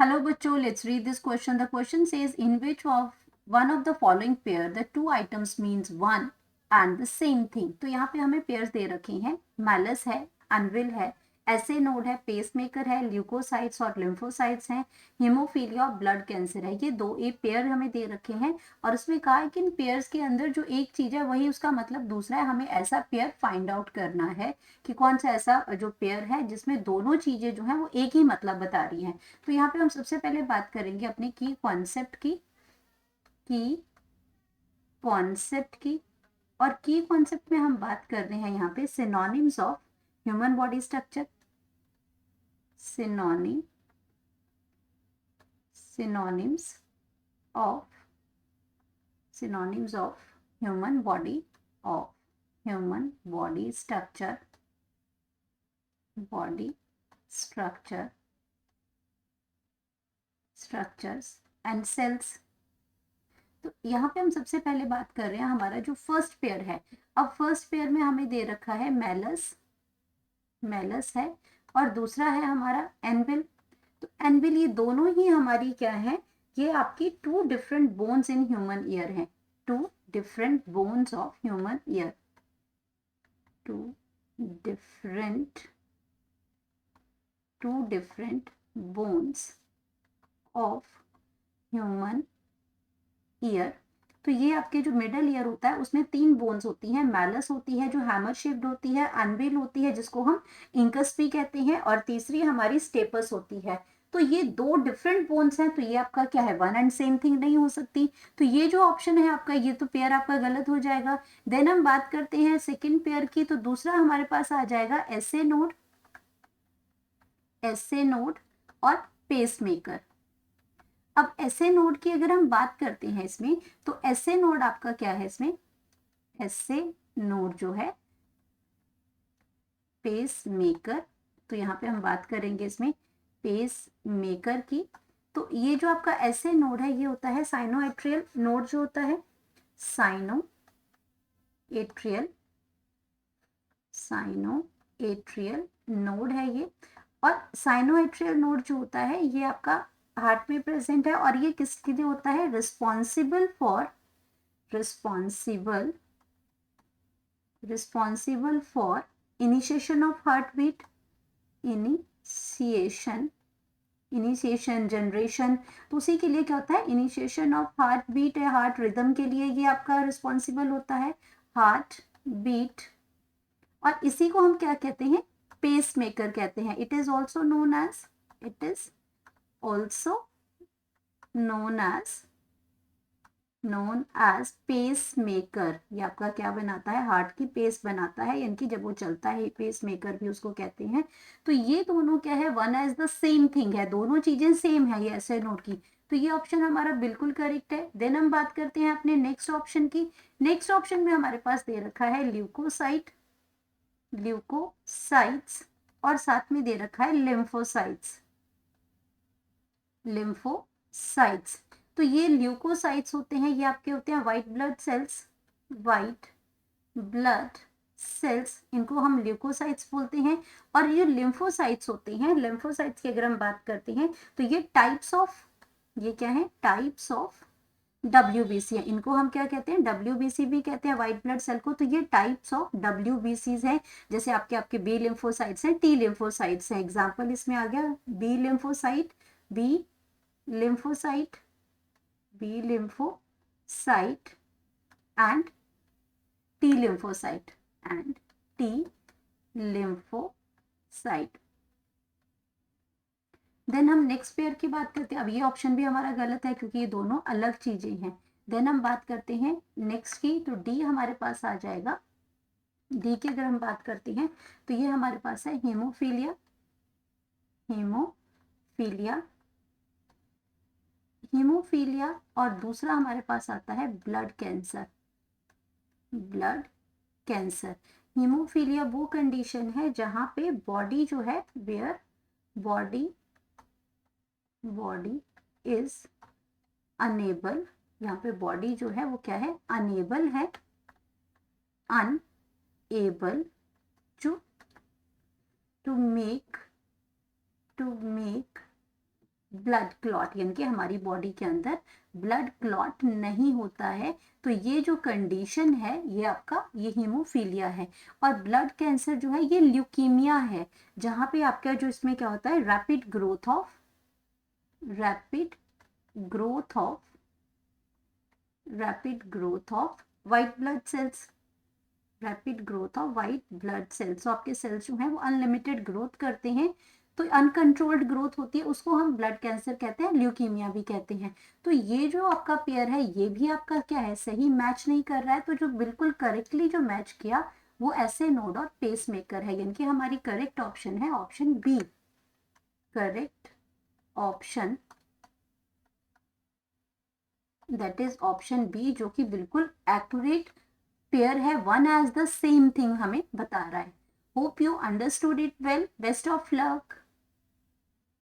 Hello बच्चों, let's read this question. The question says, in which of one of the following pair the two items means one and the same thing. तो यहाँ पे हमें pairs दे रखे हैं, malleus है, unveil है, एसे node है, पेसमेकर है, ल्यूकोसाइट्स और लिम्फोसाइट्स हैं, हीमोफीलिया और ब्लड कैंसर है। ये दो एक पेयर हमें दे रखे हैं और उसमें कहा है कि इन पेयर्स के अंदर जो एक चीज है वही उसका मतलब दूसरा है। हमें ऐसा पेयर फाइंड आउट करना है कि कौन सा ऐसा जो पेयर है जिसमें दोनों चीजें जो है वो एक ही मतलब बता रही हैं। तो यहाँ पे हम सबसे पहले बात करेंगे अपने की कॉन्सेप्ट की और की कॉन्सेप्ट में हम बात कर रहे हैं यहाँ पे synonyms of human body structure, synonyms of human body structures and cells। तो यहाँ पे हम सबसे पहले बात कर रहे हैं हमारा जो फर्स्ट पेयर है। अब फर्स्ट पेयर में हमें दे रखा है मैलस है और दूसरा है हमारा एनविल। तो एनविल, ये दोनों ही हमारी क्या है, ये आपकी two different bones in human ear हैं, two different bones of human ear, two different bones of human ear. तो ये आपके जो मिडल ईयर होता है उसमें तीन बोन्स होती हैं, मैलस होती है जो हैमर शेप्ड होती है, अनविल होती है जिसको हम इंकस भी कहते हैं और तीसरी हमारी स्टेपस होती है। तो ये दो डिफरेंट बोन्स हैं, तो ये आपका क्या है, वन एंड सेम थिंग नहीं हो सकती। तो ये जो ऑप्शन है आपका, ये तो पेयर आपका गलत हो जाएगा। देन हम बात करते हैं सेकेंड पेयर की। तो दूसरा हमारे पास आ जाएगा एसे नोड और पेसमेकर। अब एसे नोड की अगर हम बात करते हैं इसमें, तो एसे नोड आपका क्या है, इसमें एसे नोड जो है पेस मेकर। तो यहाँ पे हम बात करेंगे इसमें पेस मेकर की। तो ये जो आपका एसे नोड है ये होता है साइनोएट्रियल नोड, जो होता है साइनोएट्रियल नोड है ये। और साइनोएट्रियल नोड जो होता है ये आपका हार्ट में प्रेजेंट है और ये किसके लिए होता है, responsible for initiation of heart beat, initiation generation. तो उसी के लिए क्या होता है, इनिशिएशन ऑफ हार्ट बीट है, हार्ट रिदम के लिए ये आपका रिस्पॉन्सिबल होता है, हार्ट बीट। और इसी को हम क्या कहते हैं, पेस मेकर कहते हैं। It is also known as pacemaker. ये आपका क्या बनाता है, हार्ट की पेस बनाता है, यानी कि जब वो चलता है पेस मेकर भी उसको कहते हैं। तो ये दोनों क्या है, one as the same thing है, दोनों चीजें सेम है ये ऐसे नोट की। तो ये ऑप्शन हमारा बिल्कुल करेक्ट है। देन हम बात करते हैं अपने नेक्स्ट ऑप्शन की। नेक्स्ट ऑप्शन में हमारे पास दे रखा है ल्यूकोसाइट्स और साथ में दे रखा है लिम्फोसाइट्स। तो ये ल्यूकोसाइट्स होते हैं, ये आपके होते हैं वाइट ब्लड सेल्स, इनको हम ल्यूकोसाइट्स बोलते हैं। और ये लिम्फोसाइट्स होते हैं, लिम्फोसाइट्स की अगर हम बात करते हैं तो ये टाइप्स ऑफ WBC है। इनको हम क्या कहते हैं, WBC भी कहते हैं व्हाइट ब्लड सेल को। तो ये टाइप्स ऑफ WBCs हैं। जैसे आपके बी लिम्फोसाइट्स हैं, टी लिम्फोसाइट्स हैं। एग्जांपल इसमें आ गया B lymphocyte and T lymphocyte. Then हम नेक्स्ट पेयर की बात करते हैं। अब ये ऑप्शन भी हमारा गलत है क्योंकि ये दोनों अलग चीजें हैं। देन हम बात करते हैं नेक्स्ट की। तो डी हमारे पास आ जाएगा। डी की अगर हम बात करते हैं तो ये हमारे पास है हीमोफीलिया और दूसरा हमारे पास आता है ब्लड कैंसर। हीमोफीलिया वो कंडीशन है जहां पे बॉडी जो है, वेयर बॉडी इज अनेबल, यहाँ पे बॉडी जो है वो क्या है, unable to make blood clot, यानी कि हमारी बॉडी के अंदर ब्लड क्लॉट नहीं होता है। तो ये जो कंडीशन है ये आपका ये हीमोफीलिया है। और ब्लड कैंसर जो है ये ल्यूकीमिया है, जहाँ पे आपका जो इसमें क्या होता है, rapid growth of rapid growth of white blood cells, rapid growth of white blood cells. तो आपके सेल्स जो हैं वो अनलिमिटेड ग्रोथ करते हैं, तो अनकंट्रोल्ड ग्रोथ होती है, उसको हम ब्लड कैंसर कहते हैं, ल्यूकीमिया भी कहते हैं। तो ये जो आपका पेयर है ये भी आपका क्या है, सही मैच नहीं कर रहा है। तो जो बिल्कुल करेक्टली जो मैच किया वो ऐसे नोड और पेस मेकर है, यानी कि हमारी करेक्ट ऑप्शन है option B. Correct option that is option B, जो कि बिल्कुल एक्यूरेट पेयर है, one as the same thing हमें बता रहा है। Hope you understood it well, best of luck.